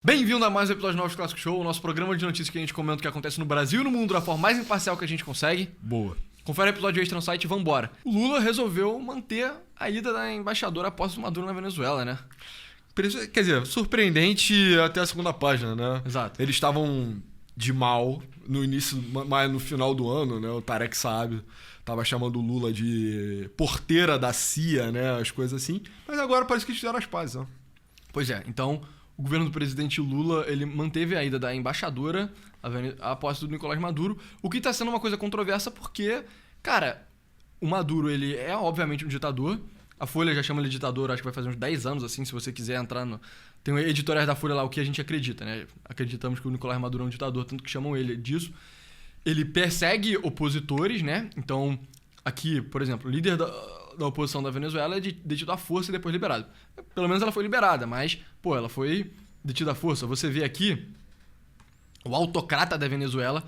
Bem-vindo a mais um episódio do Novos Clássico Show, o nosso programa de notícias que a gente comenta o que acontece no Brasil e no mundo da forma mais imparcial que a gente consegue. Boa. Confere o episódio extra no site e vambora. O Lula resolveu manter a ida da embaixadora após o Maduro na Venezuela, né? Quer dizer, surpreendente até a segunda página, né? Exato. Eles estavam de mal no início, mas no final do ano, né? O Tarek Saab tava chamando o Lula de porteira da CIA, né? As coisas assim. Mas agora parece que eles fizeram as pazes, né? Pois é, então o governo do presidente Lula, ele manteve a ida da embaixadora a posse do Nicolás Maduro, o que tá sendo uma coisa controversa porque, cara, o Maduro, ele é obviamente um ditador. A Folha já chama ele de ditador, acho que vai fazer uns 10 anos, assim, se você quiser entrar no... Tem editoriais da Folha lá, o que a gente acredita, né? Acreditamos que o Nicolás Maduro é um ditador, tanto que chamam ele disso. Ele persegue opositores, né? Então, aqui, por exemplo, o líder da oposição da Venezuela é detido à força e depois liberado. Pelo menos ela foi liberada, mas, pô, ela foi detida à força. Você vê aqui, o autocrata da Venezuela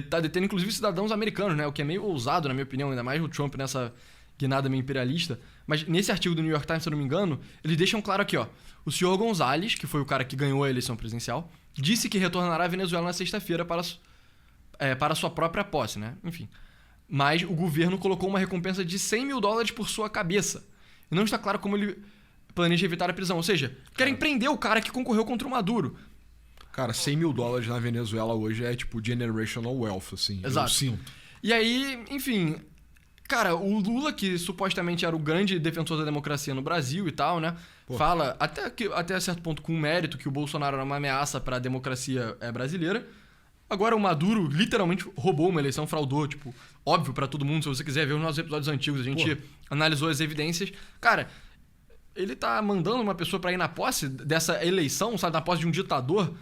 tá detendo inclusive cidadãos americanos, né? O que é meio ousado, na minha opinião, ainda mais o Trump nessa guinada meio imperialista. Mas nesse artigo do New York Times, se eu não me engano, eles deixam claro aqui, ó. O senhor Gonzalez, que foi o cara que ganhou a eleição presidencial, disse que retornará à Venezuela na sexta-feira para sua própria posse, né? Enfim. Mas o governo colocou uma recompensa de $100 mil por sua cabeça. E não está claro como ele planeja evitar a prisão. Ou seja, querem prender o cara que concorreu contra o Maduro. Cara, $100 mil na Venezuela hoje é tipo generational wealth, assim. Exato. Eu sinto. E aí, enfim... Cara, o Lula, que supostamente era o grande defensor da democracia no Brasil e tal, né? Pô. Fala, até certo ponto com mérito, que o Bolsonaro era uma ameaça para a democracia brasileira. Agora o Maduro literalmente roubou uma eleição, fraudou, tipo, óbvio pra todo mundo. Se você quiser ver os nossos episódios antigos, a gente analisou as evidências. Cara, ele tá mandando uma pessoa pra ir na posse dessa eleição, sabe? Na posse de um ditador.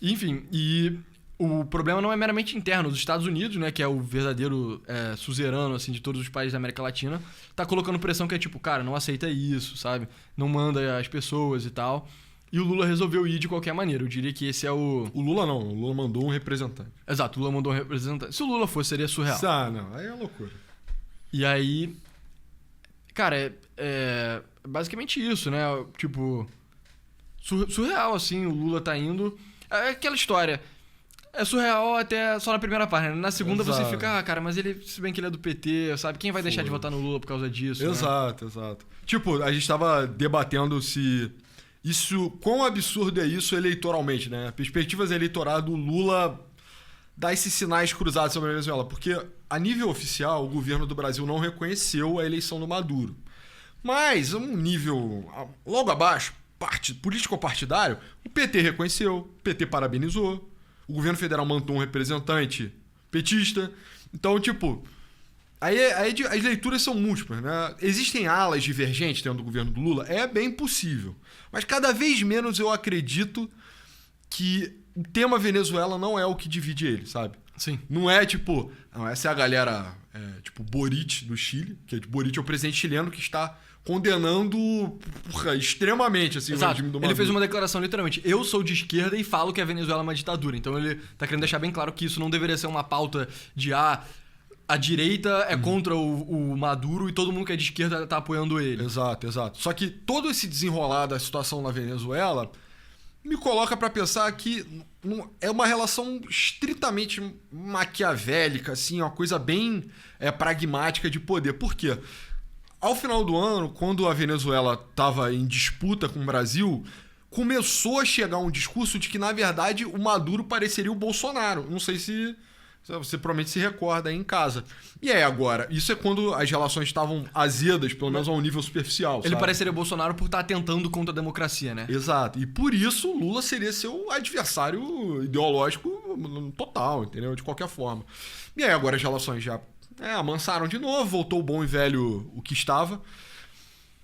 Enfim, e... O problema não é meramente interno. Os Estados Unidos, né, que é o verdadeiro suzerano assim, de todos os países da América Latina, tá colocando pressão que é tipo, cara, não aceita isso, sabe? Não manda as pessoas e tal. E o Lula resolveu ir de qualquer maneira. Eu diria que esse é o... O Lula não. O Lula mandou um representante. Exato, o Lula mandou um representante. Se o Lula fosse, seria surreal. Ah, não. Aí é loucura. E aí... Cara, é basicamente isso, né? Tipo... Surreal, assim, o Lula tá indo... É aquela história... É surreal até só na primeira página. Na segunda Você fica, cara, mas ele, se bem que ele é do PT, sabe? Quem vai deixar de votar no Lula por causa disso? Exato, né? Exato. Tipo, a gente tava debatendo se isso, quão absurdo é isso eleitoralmente, né? Perspectivas eleitorais do Lula dar esses sinais cruzados sobre a Venezuela. Porque, a nível oficial, o governo do Brasil não reconheceu a eleição do Maduro. Mas, um nível logo abaixo, político-partidário, o PT reconheceu, o PT parabenizou. O governo federal mandou um representante petista. Então, tipo... Aí as leituras são múltiplas, né? Existem alas divergentes dentro do governo do Lula? É bem possível. Mas cada vez menos eu acredito que o tema Venezuela não é o que divide ele, sabe? Sim. Não é tipo... Não, essa é a galera... tipo, Boric, do Chile. Que Boric é o presidente chileno que está... condenando extremamente assim, o regime do Maduro. Ele fez uma declaração literalmente, eu sou de esquerda e falo que a Venezuela é uma ditadura. Então ele tá querendo deixar bem claro que isso não deveria ser uma pauta de a direita é contra o Maduro e todo mundo que é de esquerda tá apoiando ele. Exato. Só que todo esse desenrolar da situação na Venezuela me coloca pra pensar que é uma relação estritamente maquiavélica, assim, uma coisa bem pragmática de poder. Por quê? Ao final do ano, quando a Venezuela estava em disputa com o Brasil, começou a chegar um discurso de que, na verdade, o Maduro pareceria o Bolsonaro. Não sei se você provavelmente se recorda aí em casa. E aí agora, isso é quando as relações estavam azedas, pelo menos a um nível superficial. Ele pareceria o Bolsonaro por estar atentando contra a democracia, né? Exato. E por isso o Lula seria seu adversário ideológico total, entendeu? De qualquer forma. E aí agora as relações já... amansaram de novo, voltou o bom e velho o que estava.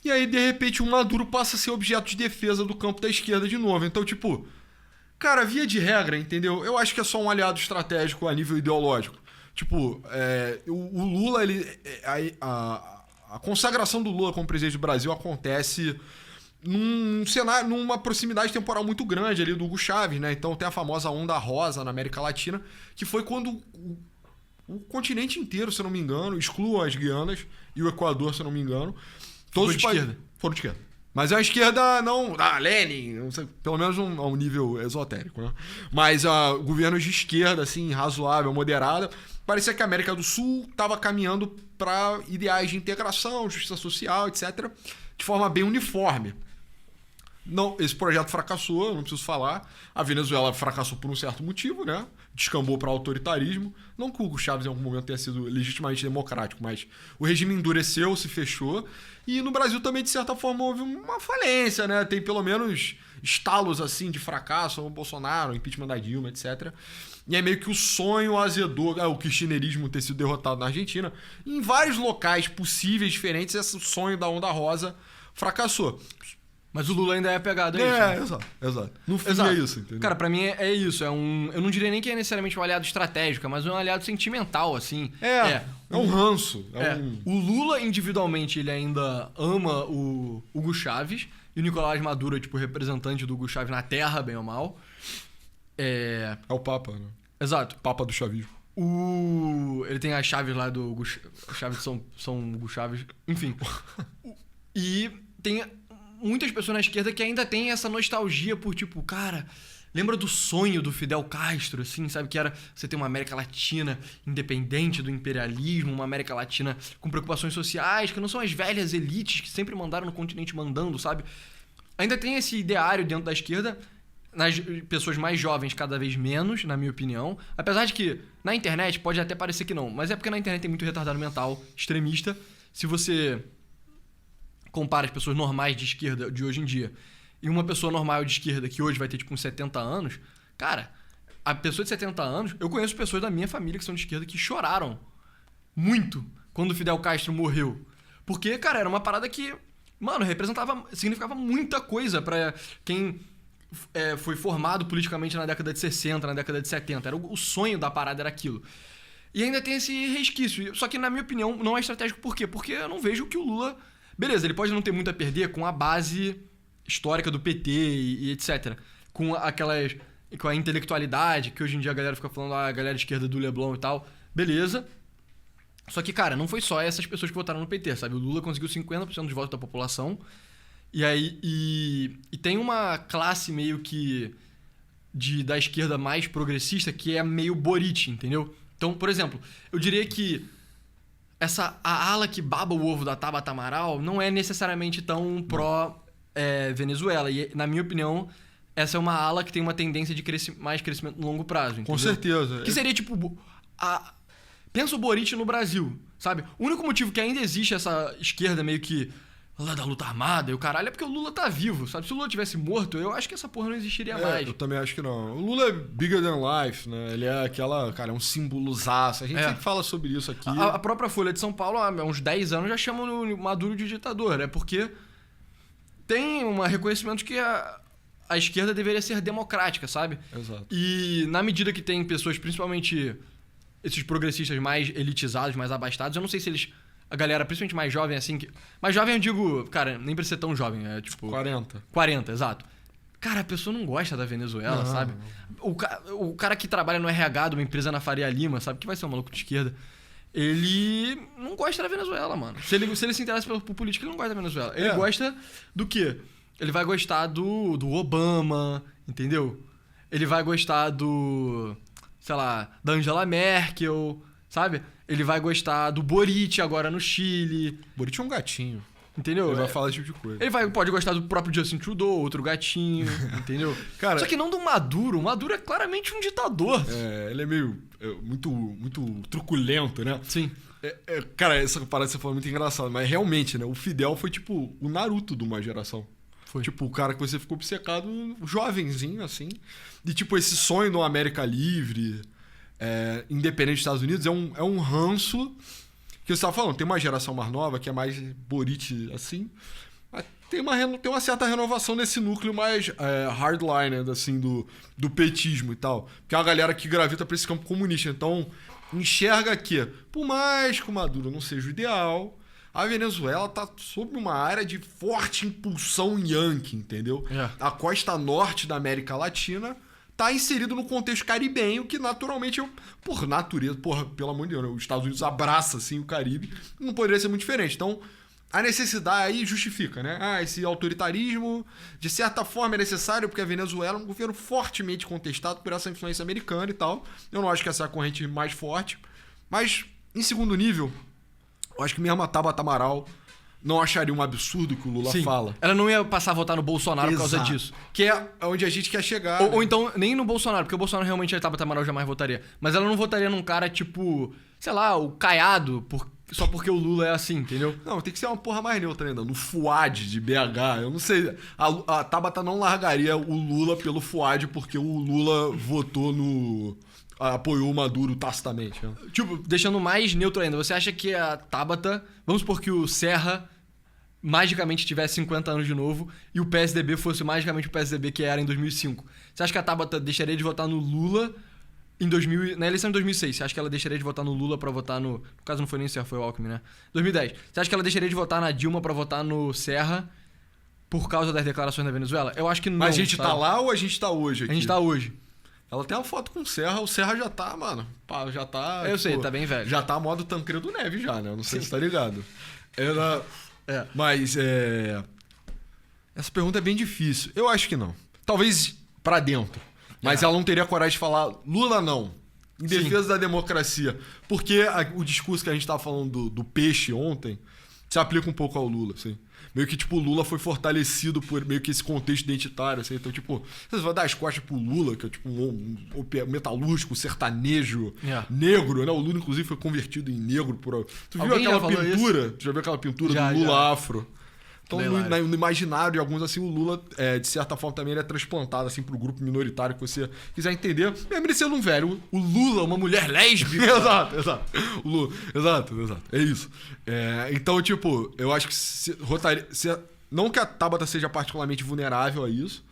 E aí, de repente, o Maduro passa a ser objeto de defesa do campo da esquerda de novo. Então, tipo, cara, via de regra, entendeu? Eu acho que é só um aliado estratégico a nível ideológico. Tipo, o Lula, a consagração do Lula como presidente do Brasil acontece num cenário, numa proximidade temporal muito grande ali do Hugo Chávez, né? Então tem a famosa onda rosa na América Latina, que foi quando o continente inteiro, se eu não me engano, excluam as Guianas e o Equador, se eu não me engano. Todos os países foram de esquerda. Mas é uma esquerda não... Lenin, não sei, pelo menos a um nível esotérico, né? Mas governos de esquerda, assim, razoável, moderada. Parecia que a América do Sul estava caminhando para ideais de integração, justiça social, etc., de forma bem uniforme. Não, esse projeto fracassou, não preciso falar. A Venezuela fracassou por um certo motivo, né? Descambou para autoritarismo. Não que o Hugo Chávez em algum momento tenha sido legitimamente democrático, mas o regime endureceu, se fechou. E no Brasil também, de certa forma, houve uma falência, né? Tem pelo menos estalos assim de fracasso, o Bolsonaro, o impeachment da Dilma, etc. E é meio que o sonho azedou, o kirchnerismo ter sido derrotado na Argentina. E em vários locais possíveis, diferentes, esse sonho da onda rosa fracassou. Mas o Lula ainda é apegado a isso. Exato. No fim Exato. é isso, entendeu? Cara, pra mim é isso. Eu não diria nem que é necessariamente um aliado estratégico, mas um aliado sentimental, assim. É um ranço. O Lula, individualmente, ele ainda ama o Hugo Chávez. E o Nicolás Maduro é, tipo, representante do Hugo Chávez na terra, bem ou mal. É o Papa, né? Exato. Papa do chavismo. Ele tem as chaves lá do Hugo Chávez, são Hugo Chávez. Enfim. E tem muitas pessoas na esquerda que ainda tem essa nostalgia por, tipo, cara, lembra do sonho do Fidel Castro, assim, sabe? Que era você ter uma América Latina independente do imperialismo, uma América Latina com preocupações sociais, que não são as velhas elites que sempre mandaram no continente mandando, sabe? Ainda tem esse ideário dentro da esquerda, nas pessoas mais jovens cada vez menos, na minha opinião. Apesar de que na internet pode até parecer que não, mas é porque na internet tem muito retardado mental extremista. Se você compara as pessoas normais de esquerda de hoje em dia e uma pessoa normal de esquerda que hoje vai ter tipo uns 70 anos, cara, a pessoa de 70 anos, eu conheço pessoas da minha família que são de esquerda que choraram muito quando o Fidel Castro morreu. Porque, cara, era uma parada que, mano, significava muita coisa pra quem foi formado politicamente na década de 60, na década de 70. Era o sonho da parada, era aquilo. E ainda tem esse resquício. Só que, na minha opinião, não é estratégico. Por quê? Porque eu não vejo que o Lula... Beleza, ele pode não ter muito a perder com a base histórica do PT e etc. Com a intelectualidade, que hoje em dia a galera fica falando, a galera de esquerda do Leblon e tal. Beleza. Só que, cara, não foi só essas pessoas que votaram no PT, sabe? O Lula conseguiu 50% dos votos da população. E aí... E tem uma classe meio que... da esquerda mais progressista que é meio Boric, entendeu? Então, por exemplo, eu diria que a ala que baba o ovo da Tabata Amaral não é necessariamente tão pró-Venezuela. E, na minha opinião, essa é uma ala que tem uma tendência de mais crescimento no longo prazo, entendeu? Com certeza. Que seria, tipo... Pensa o Boric no Brasil, sabe? O único motivo que ainda existe essa esquerda meio que... lá da luta armada e o caralho, é porque o Lula tá vivo, sabe? Se o Lula tivesse morto, eu acho que essa porra não existiria mais. Eu também acho que não. O Lula é bigger than life, né? Ele é cara, é um símbolozaço. A gente sempre fala sobre isso aqui. A própria Folha de São Paulo, há uns 10 anos, já chama o Maduro de ditador. É porque tem um reconhecimento que a esquerda deveria ser democrática, sabe? Exato. E na medida que tem pessoas, principalmente esses progressistas mais elitizados, mais abastados, eu não sei se eles... A galera, principalmente mais jovem, assim... Mais jovem eu digo... Cara, nem precisa ser tão jovem. É tipo... 40, exato. Cara, a pessoa não gosta da Venezuela, sabe? O cara que trabalha no RH de uma empresa na Faria Lima, sabe? Que vai ser um maluco de esquerda. Ele não gosta da Venezuela, mano. Se ele se interessa por política, ele não gosta da Venezuela. Ele gosta do quê? Ele vai gostar do Obama, entendeu? Ele vai gostar sei lá, da Angela Merkel, sabe? Ele vai gostar do Boric agora no Chile. Boric é um gatinho. Entendeu? Ele vai falar esse tipo de coisa. Ele pode gostar do próprio Justin Trudeau, outro gatinho, entendeu? Cara, só que não do Maduro. O Maduro é claramente um ditador. Ele é meio... muito truculento, né? Sim. Cara, essa parada que você falou é muito engraçada. Mas realmente, né? O Fidel foi tipo o Naruto de uma geração. Foi. Tipo, o cara que você ficou obcecado, jovenzinho, assim. E tipo, esse sonho de uma América livre... independente dos Estados Unidos, é um ranço que você estava falando. Tem uma geração mais nova que é mais Boric assim, mas tem uma certa renovação nesse núcleo mais hardliner assim, do petismo e tal, que é uma galera que gravita para esse campo comunista. Então enxerga que, por mais que o Maduro não seja o ideal, a Venezuela está sob uma área de forte impulsão yankee, entendeu? A costa norte da América Latina tá inserido no contexto caribenho, que naturalmente, por natureza, pelo amor de Deus, né? Os Estados Unidos abraça assim, o Caribe, não poderia ser muito diferente. Então, a necessidade aí justifica, né? Esse autoritarismo, de certa forma, é necessário, porque a Venezuela é um governo fortemente contestado por essa influência americana e tal. Eu não acho que essa é a corrente mais forte. Mas, em segundo nível, eu acho que mesmo a Tabata Amaral não acharia um absurdo que o Lula fala. Ela não ia passar a votar no Bolsonaro por causa disso. Que é onde a gente quer chegar. Ou então, nem no Bolsonaro, porque o Bolsonaro realmente a Tabata Amaral jamais votaria. Mas ela não votaria num cara tipo, sei lá, o Caiado, só porque o Lula é assim, entendeu? Não, tem que ser uma porra mais neutra ainda. No Fuad de BH, eu não sei. A Tabata não largaria o Lula pelo Fuad porque o Lula votou no... apoiou o Maduro tacitamente. Né? Tipo, deixando mais neutro ainda, você acha que a Tabata... Vamos supor que o Serra magicamente tivesse 50 anos de novo e o PSDB fosse magicamente o PSDB que era em 2005. Você acha que a Tabata deixaria de votar no Lula na eleição de 2006? Você acha que ela deixaria de votar no Lula pra votar no... No caso não foi nem o Serra, foi o Alckmin, né? 2010. Você acha que ela deixaria de votar na Dilma pra votar no Serra por causa das declarações da Venezuela? Eu acho que não. Mas a gente sabe? tá lá ou a gente tá hoje aqui? A gente tá hoje. Ela tem uma foto com o Serra já tá, mano. Já tá. Eu sei, tá bem velho. Já tá modo Tancredo Neves já, né? Eu não sei se tá ligado. Ela. É. Mas essa pergunta é bem difícil. Eu acho que não. Talvez pra dentro. Mas ela não teria coragem de falar Lula não. Em defesa da democracia. Porque o discurso que a gente tava falando do peixe ontem se aplica um pouco ao Lula, assim. Meio que, tipo, o Lula foi fortalecido por meio que esse contexto identitário, assim. Então, tipo, você vai dar as costas pro Lula, que é, tipo, um metalúrgico, sertanejo, negro, né? O Lula, inclusive, foi convertido em negro por... Tu viu aquela pintura? Tu já viu aquela pintura do Lula afro? Então, no imaginário de alguns, assim, o Lula, de certa forma, também ele é transplantado, assim, pro grupo minoritário que você quiser entender. Mesmo ele sendo um velho, o Lula, uma mulher lésbica. Exato. O Lula, exato. É isso. Então, tipo, eu acho que não que a Tabata seja particularmente vulnerável a isso,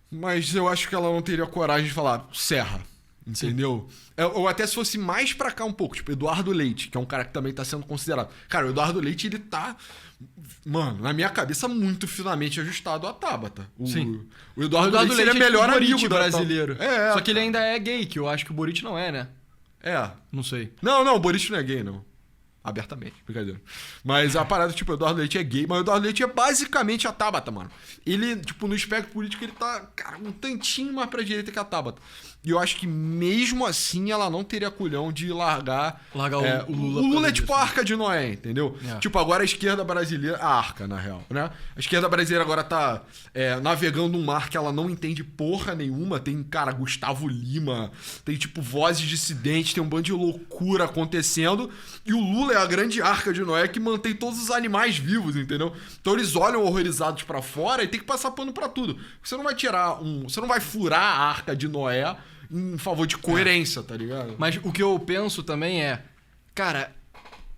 mas eu acho que ela não teria coragem de falar Serra. Entendeu? Ou até se fosse mais pra cá um pouco, tipo, Eduardo Leite, que é um cara que também tá sendo considerado. Cara, o Eduardo Leite, ele tá, mano, na minha cabeça, muito finamente ajustado à Tabata. O Eduardo Leite seria melhor amigo brasileiro. Só que ele ainda é gay, que eu acho que o Boric não é, né? Não sei. Não, o Boric não é gay, não. Abertamente, brincadeira. Mas a parada, tipo, o Eduardo Leite é gay, mas o Eduardo Leite é basicamente a Tabata, mano. Ele, tipo, no espectro político, ele tá, cara, um tantinho mais pra direita que a Tabata. E eu acho que mesmo assim ela não teria culhão de largar o Lula. O Lula é tipo a Arca de Noé, entendeu? Tipo, agora a esquerda brasileira... A Arca, na real, né? A esquerda brasileira agora tá navegando um mar que ela não entende porra nenhuma. Tem, cara, Gustavo Lima, tem, tipo, vozes dissidentes, tem um bando de loucura acontecendo. E o Lula é a grande Arca de Noé que mantém todos os animais vivos, entendeu? Então eles olham horrorizados pra fora e tem que passar pano pra tudo. Você não vai você não vai furar a Arca de Noé em favor de coerência, tá ligado? Mas o que eu penso também é... Cara,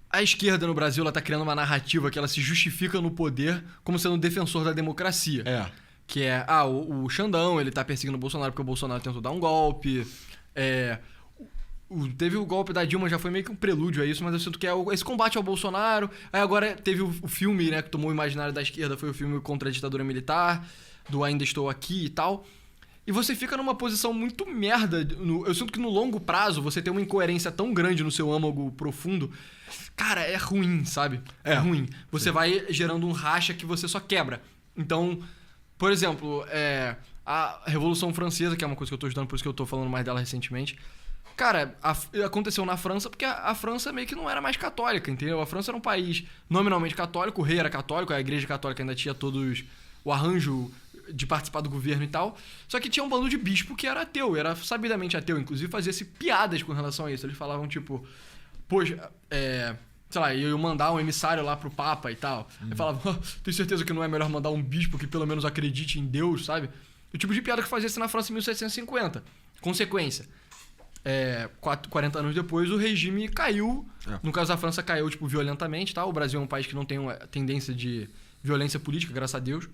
a esquerda no Brasil, ela tá criando uma narrativa que ela se justifica no poder como sendo defensor da democracia. Que é, o Xandão, ele tá perseguindo o Bolsonaro porque o Bolsonaro tentou dar um golpe. Teve o golpe da Dilma, já foi meio que um prelúdio a isso, mas eu sinto que é esse combate ao Bolsonaro. Aí agora teve o filme, né, que tomou o imaginário da esquerda, foi o filme contra a ditadura militar, do Ainda Estou Aqui e tal. E você fica numa posição muito merda. Eu sinto que no longo prazo você tem uma incoerência tão grande no seu âmago profundo. Cara, é ruim, sabe? É ruim. Você vai gerando um racha que você só quebra. Então, por exemplo, a Revolução Francesa, que é uma coisa que eu tô estudando, por isso que eu tô falando mais dela recentemente. Cara, aconteceu na França porque a França meio que não era mais católica, entendeu? A França era um país nominalmente católico, o rei era católico, a igreja católica ainda tinha todos o arranjo de participar do governo e tal. Só que tinha um bando de bispo que era ateu, era sabidamente ateu. Inclusive fazia-se piadas com relação a isso. Eles falavam tipo, poxa, sei lá, eu ia mandar um emissário lá pro Papa e tal. Aí falavam, tenho certeza que não é melhor mandar um bispo que pelo menos acredite em Deus, sabe? O tipo de piada que fazia-se na França em 1750. Consequência, 40 anos depois o regime caiu. No caso da França caiu tipo violentamente, tá? O Brasil é um país que não tem uma tendência de violência política, graças a Deus.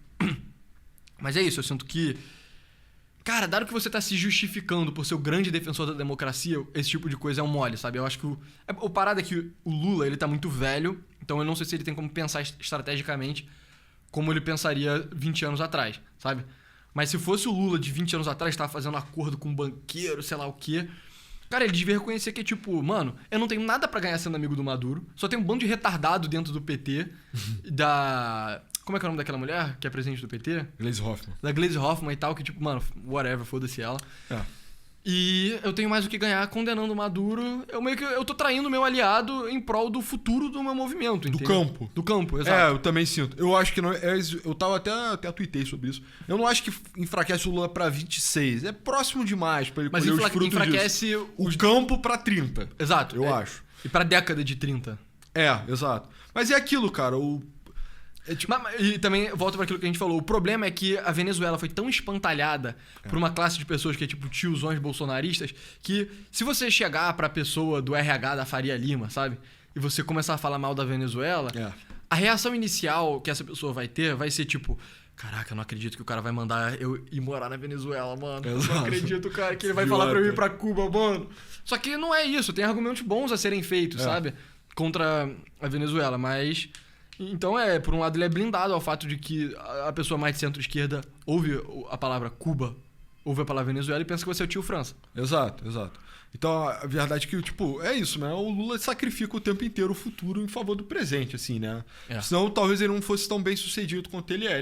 Mas é isso, eu sinto que... Cara, dado que você tá se justificando por ser o grande defensor da democracia, esse tipo de coisa é um mole, sabe? Eu acho que o parado é que o Lula, ele tá muito velho, então eu não sei se ele tem como pensar estrategicamente como ele pensaria 20 anos atrás, sabe? Mas se fosse o Lula de 20 anos atrás, tava fazendo acordo com um banqueiro, sei lá o quê, Cara, ele devia reconhecer que, tipo, mano, eu não tenho nada pra ganhar sendo amigo do Maduro. Só tem um bando de retardado dentro do PT. Da... Como é que é o nome daquela mulher que é presidente do PT? Gleisi Hoffmann. Da Gleisi Hoffmann e tal, que, tipo, mano, whatever, foda-se ela. É. E eu tenho mais o que ganhar condenando o Maduro. Eu tô traindo o meu aliado em prol do futuro do meu movimento, entendeu? campo. Do campo, exato. É, eu também sinto. Eu acho que não eu tava até tuitei sobre isso. Eu não acho que enfraquece o Lula pra 26. É próximo demais pra ele Mas colher os frutos enfraquece disso. O campo pra 30. Exato. Eu acho. E pra década de 30. É, exato. Mas é aquilo, cara. E também, volta para aquilo que a gente falou, o problema é que a Venezuela foi tão espantalhada por uma classe de pessoas que é tipo tiozões bolsonaristas, que se você chegar pra pessoa do RH da Faria Lima, sabe? E você começar a falar mal da Venezuela, a reação inicial que essa pessoa vai ter vai ser tipo... Caraca, eu não acredito que o cara vai mandar eu ir morar na Venezuela, mano. Eu não acredito, cara, que ele vai falar pra eu ir pra Cuba, mano. Só que não é isso, tem argumentos bons a serem feitos, sabe? Contra a Venezuela, mas... Então, por um lado, ele é blindado ao fato de que a pessoa mais de centro-esquerda ouve a palavra Cuba, ouve a palavra Venezuela e pensa que você é o tio França. Exato. Então, a verdade é que, tipo, é isso, né? O Lula sacrifica o tempo inteiro o futuro em favor do presente, assim, né? Senão, talvez ele não fosse tão bem sucedido quanto ele é.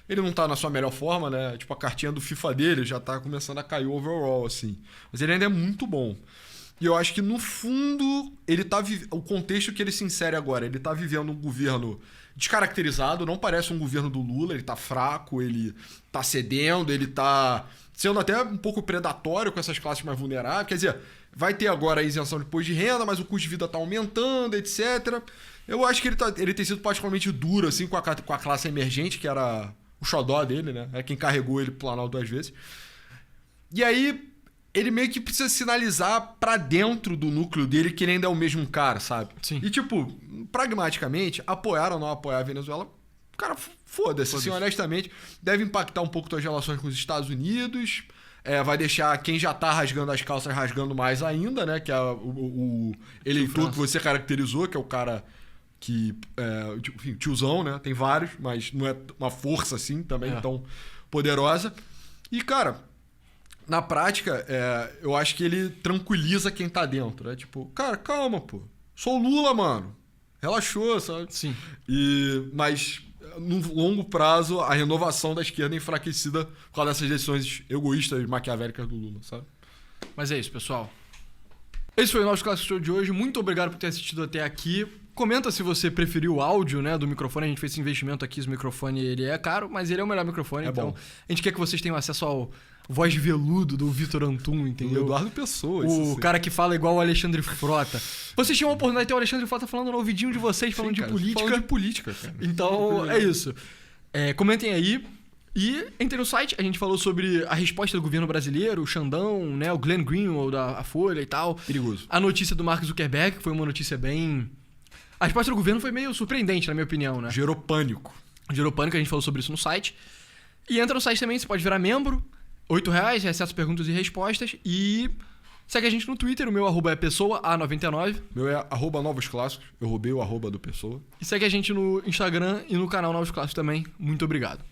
Ele não tá na sua melhor forma, né? Tipo, a cartinha do FIFA dele já tá começando a cair overall, assim. Mas ele ainda é muito bom. E eu acho que, no fundo, o contexto que ele se insere agora, ele tá vivendo um governo descaracterizado, não parece um governo do Lula, ele tá fraco, ele tá cedendo, ele tá sendo até um pouco predatório com essas classes mais vulneráveis. Quer dizer, vai ter agora a isenção de imposto de renda, mas o custo de vida tá aumentando, etc. Eu acho que ele tem sido particularmente duro, assim, com a classe emergente, que era o xodó dele, né? É quem carregou ele pro Planalto 2 vezes. E aí... ele meio que precisa sinalizar pra dentro do núcleo dele que ele ainda é o mesmo cara, sabe? Sim. E, tipo, pragmaticamente, apoiar ou não apoiar a Venezuela, cara, foda-se. Assim, honestamente, deve impactar um pouco suas relações com os Estados Unidos, vai deixar quem já tá rasgando as calças rasgando mais ainda, né? Que é o eleitor que você caracterizou, que é o cara que, enfim, tiozão, né? Tem vários, mas não é uma força, assim, também tão poderosa. E, cara... na prática, eu acho que ele tranquiliza quem tá dentro. É tipo, cara, calma, pô. Sou o Lula, mano. Relaxou, sabe? Sim. Mas, no longo prazo, a renovação da esquerda é enfraquecida por causa dessas decisões egoístas e maquiavélicas do Lula, sabe? Mas é isso, pessoal. Esse foi o nosso Classic Show de hoje. Muito obrigado por ter assistido até aqui. Comenta se você preferiu o áudio, né, do microfone. A gente fez esse investimento aqui. Esse microfone, ele é caro, mas ele é o melhor microfone. Então, bom. A gente quer que vocês tenham acesso ao voz de veludo do Vitor Antum, entendeu? O Eduardo Pessoa. O cara que fala igual o Alexandre Frota. Vocês tinham a oportunidade de ter o Alexandre Frota falando no ouvidinho de vocês, falando de política. Falando de política, cara. Então, é isso. Comentem aí. E entrem no site, a gente falou sobre a resposta do governo brasileiro, o Xandão, né, o Glenn Greenwald da Folha e tal. Perigoso. A notícia do Mark Zuckerberg, que foi uma notícia bem... A resposta do governo foi meio surpreendente, na minha opinião, né? Gerou pânico. Gerou pânico, a gente falou sobre isso no site. E entra no site também, você pode virar membro, R$8, recebe perguntas e respostas. E segue a gente no Twitter, o meu arroba é pessoa_A99. Meu é @novosclássicos, eu roubei o arroba do Pessoa. E segue a gente no Instagram e no canal Novos Clássicos também. Muito obrigado.